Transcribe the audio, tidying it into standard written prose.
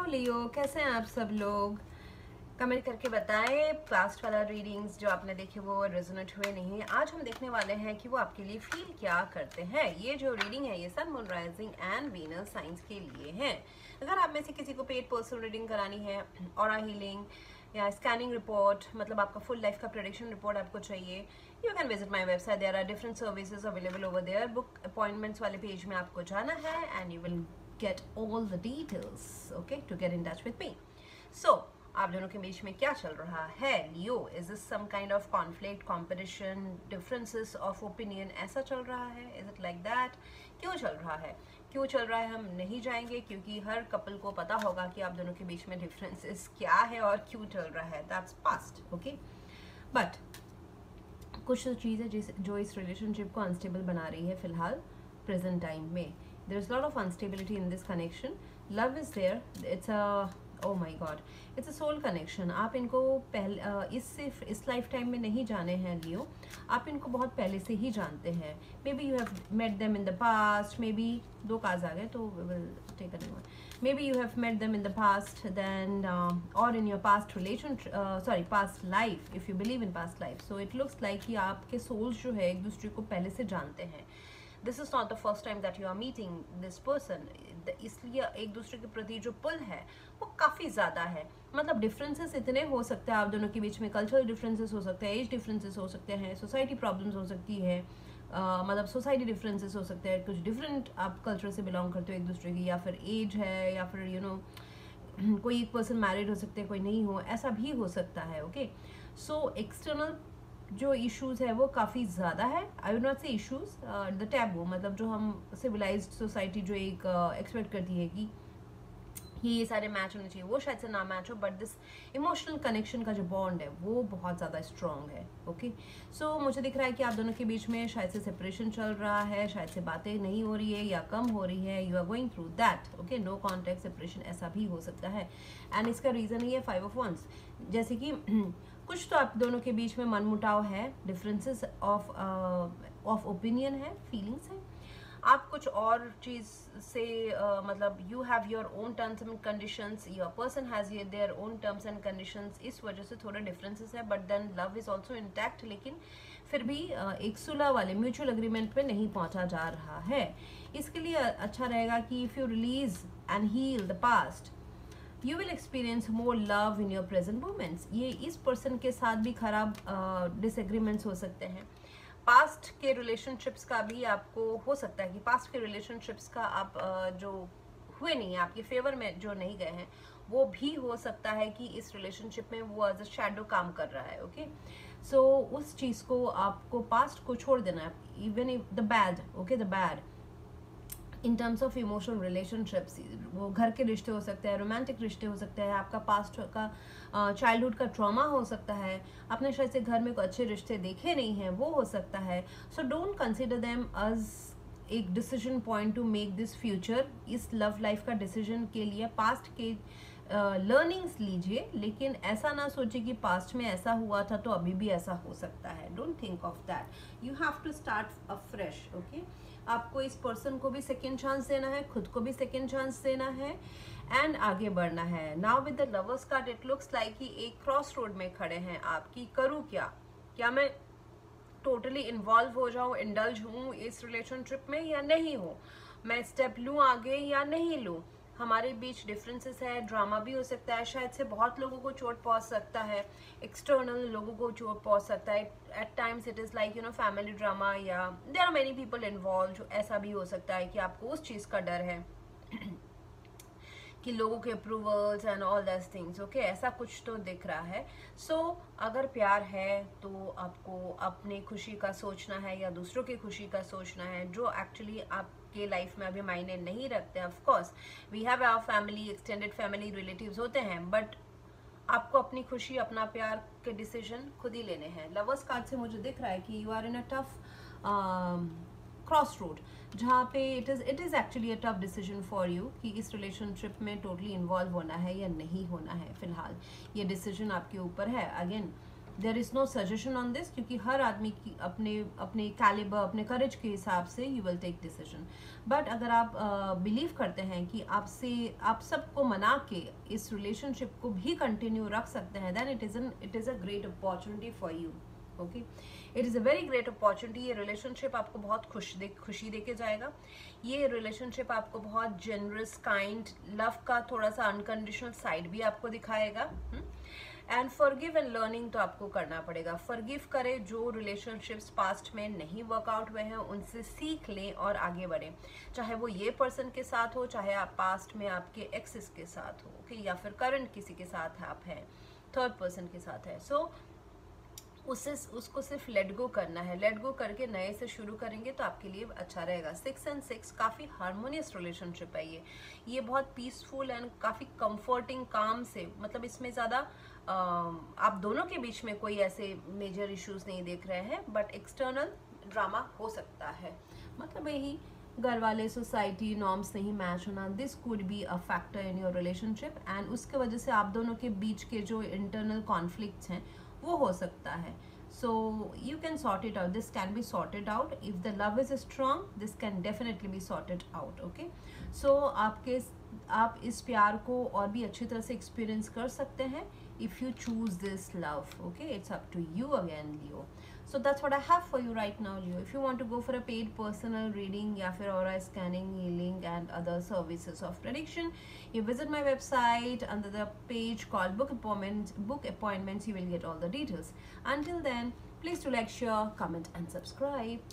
लियो, कैसे हैं आप सब लोग? कमेंट करके बताएं पास्ट वाला रीडिंग्स जो आपने देखे वो रेजोनेट हुए नहीं। आज हम देखने वाले हैं कि वो आपके लिए फील क्या करते हैं। ये जो रीडिंग है ये sun, moon, rising and Venus science के लिए है। अगर आप में से किसी को पेड पर्सनल रीडिंग करानी है, ऑरा हीलिंग या स्कैनिंग रिपोर्ट, मतलब आपका फुल लाइफ का प्रेडिक्शन रिपोर्ट आपको चाहिए, you can visit my website. There are different services available over there. Book appointments वाले पेज में आपको जाना है and you will get all the details, okay, to get in touch with me. So आप दोनों के बीच में क्या चल रहा है? लियो, is this some kind of conflict, competition, differences of opinion? ऐसा चल रहा है? Is it like that? क्यों चल रहा है? क्यों चल रहा है हम नहीं जाएंगे, क्योंकि हर कपल को पता होगा कि आप दोनों के बीच में डिफरेंसेस क्या है और क्यों चल रहा है। That's past, okay? But कुछ चीज़ है जो इस रिलेशनशिप को अनस्टेबल बना रही है फिलहाल प्रेजेंट टाइम में। There is a lot of instability in this connection. Love is there. It's a, oh my God, it's a soul connection. आप इनको इस लाइफ टाइम में नहीं जाने हैं लियो, आप इनको बहुत पहले से ही जानते हैं। Maybe you have met them in the past. Maybe दो कार्ड्स आ गए तो we will take a new one. Maybe you have met them in the past, then or in your past past life, if you believe in past life. So it looks like कि आपके souls जो है एक दूसरे को पहले से जानते हैं। This is not the first time that you are meeting this person. इसलिए एक दूसरे के प्रति जो पुल है वो काफ़ी ज़्यादा है। मतलब डिफरेंसेस इतने हो सकते हैं आप दोनों के बीच में, कल्चरल डिफरेंसेस हो सकते हैं, एज डिफरेंसेस हो सकते हैं, सोसाइटी प्रॉब्लम्स हो सकती है, मतलब सोसाइटी डिफरेंसेस हो सकते हैं, कुछ डिफरेंट आप कल्चर से बिलोंग करते हो एक दूसरे की, या फिर एज है, या फिर कोई एक पर्सन मैरिड हो सकते हैं, कोई नहीं हो, ऐसा भी हो सकता है। ओके, सो एक्सटर्नल जो इश्यूज है वो काफ़ी ज़्यादा है। आई वुड नॉट से इश्यूज, द टैबू, मतलब जो हम सिविलाइज्ड सोसाइटी जो एक एक्सपेक्ट करती है कि ये सारे मैच होने चाहिए, वो शायद से ना मैच हो, बट दिस इमोशनल कनेक्शन का जो बॉन्ड है वो बहुत ज़्यादा स्ट्रॉन्ग है। ओके, सो मुझे दिख रहा है कि आप दोनों के बीच में शायद से सेपरेशन चल रहा है, शायद से बातें नहीं हो रही है या कम हो रही है, you are going through that. Okay, no contact separation, ऐसा भी हो सकता है। एंड इसका रीज़न ही है 5 of Wands, जैसे कि कुछ तो आप दोनों के बीच में मनमुटाव है, डिफरेंसेस ऑफ ओपिनियन है, फीलिंग्स है। आप कुछ और चीज़ से मतलब you have your own terms and conditions, your person has their own terms and conditions, इस वजह से थोड़े डिफरेंसेस है। But then love is also intact, लेकिन फिर भी एक सुलह वाले म्यूचुअल एग्रीमेंट पे नहीं पहुंचा जा रहा है। इसके लिए अच्छा रहेगा कि if you release and heal the past, you will experience more love in your present moments. ये इस पर्सन के साथ भी खराब डिसएग्रीमेंट्स हो सकते हैं। पास्ट के रिलेशनशिप्स का भी आपको हो सकता है कि पास्ट के रिलेशनशिप्स का आप जो हुए नहीं है, आपके फेवर में जो नहीं गए हैं, वो भी हो सकता है कि इस रिलेशनशिप में वो एज अ शैडो काम कर रहा है। ओके, सो उस चीज़ को आपको पास्ट को छोड़ देना है, even if the bad, okay, the bad in terms of emotional relationships, वो घर के रिश्ते हो सकते हैं, रोमांटिक रिश्ते हो सकते हैं, आपका पास्ट का चाइल्डहुड का ट्रॉमा हो सकता है, आपने शायद से घर में कोई अच्छे रिश्ते देखे नहीं हैं, वो हो सकता है। So don't consider them as एक decision point to make this future. इस लव लाइफ का डिसीजन के लिए पास्ट के लर्निंग्स लीजिए, लेकिन ऐसा ना सोचिए कि पास्ट में ऐसा हुआ था तो अभी भी ऐसा हो सकता है। Don't think of that, you have to start afresh. Okay, आपको इस पर्सन को भी सेकेंड चांस देना है, खुद को भी सेकेंड चांस देना है एंड आगे बढ़ना है। Now with the lovers card it looks like कि एक क्रॉस रोड में खड़े हैं आप कि करूँ क्या मैं टोटली इन्वॉल्व हो जाऊँ, इंडल्ज हूँ इस रिलेशनशिप में या नहीं हूँ, मैं स्टेप लूँ आगे या नहीं लूँ। हमारे बीच डिफरेंसेस है, ड्रामा भी हो सकता है, शायद से बहुत लोगों को चोट पहुंच सकता है, एक्सटर्नल लोगों को चोट पहुंच सकता है। At times it is like family drama, या there are many people involve. जो ऐसा भी हो सकता है कि आपको उस चीज़ का डर है कि लोगों के approvals and all that things. Okay, ऐसा कुछ तो दिख रहा है। सो अगर प्यार है तो आपको अपनी खुशी का सोचना है या दूसरों की खुशी का सोचना है, जो एक्चुअली आपके लाइफ में अभी मायने नहीं रखते। Of course we have our family, extended family, relatives होते हैं, बट आपको अपनी खुशी, अपना प्यार के डिसीजन खुद ही लेने हैं। लवर्स कार्ड से मुझे दिख रहा है कि you are in a tough cross road, जहाँ पे it is actually a tough decision for you कि इस रिलेशनशिप में टोटली इन्वॉल्व होना है या नहीं होना है। फिलहाल ये डिसीजन आपके ऊपर है। Again there is no suggestion on this, क्योंकि हर आदमी की अपने अपने कैलिबर, अपने करेज के हिसाब से you will take decision. But अगर आप बिलीव करते हैं कि आप सबको मना के इस रिलेशनशिप को भी कंटिन्यू रख सकते हैं, then it is a great opportunity for you. Okay, it is a very great opportunity. ये रिलेशनशिप आपको बहुत खुशी दे के जाएगा। ये रिलेशनशिप आपको बहुत जेनरस, काइंड, लव का थोड़ा सा अनकंडीशनल साइड भी आपको दिखाएगा। एंड फॉरगिव एंड लर्निंग तो आपको करना पड़ेगा। फॉरगिव करें, जो रिलेशनशिप्स पास्ट में नहीं वर्कआउट हुए हैं उनसे सीख लें और आगे बढ़ें, चाहे वो ये पर्सन के साथ हो, चाहे आप पास्ट में आपके एक्सेस के साथ हो, ओके, या फिर करंट किसी के साथ आप हैं, थर्ड पर्सन के साथ है। सो उसको सिर्फ लेट गो करना है। लेट गो करके नए से शुरू करेंगे तो आपके लिए अच्छा रहेगा। 6 and 6 काफ़ी हार्मोनियस रिलेशनशिप है ये बहुत पीसफुल एंड काफ़ी कंफर्टिंग, काम से, मतलब इसमें ज़्यादा आप दोनों के बीच में कोई ऐसे मेजर इश्यूज नहीं देख रहे हैं, बट एक्सटर्नल ड्रामा हो सकता है। मतलब यही घर वाले, सोसाइटी नॉर्म्स नहीं मैच होना, this could be a factor in your relationship, and उसके वजह से आप दोनों के बीच के जो इंटरनल कॉन्फ्लिक्ट्स हैं वो हो सकता है। So you can sort it out, this can be sorted out if the love is strong, this can definitely be sorted out. Okay, so आप इस प्यार को और भी अच्छी तरह से एक्सपीरियंस कर सकते हैं if you choose this love. Okay, it's up to you again, Leo. So that's what I have for you right now, Leo. If you want to go for a paid personal reading या फिर aura scanning, healing and other services of prediction, you visit my website under the page called book appointments. You will get all the details. Until then, please do like, share, comment and subscribe.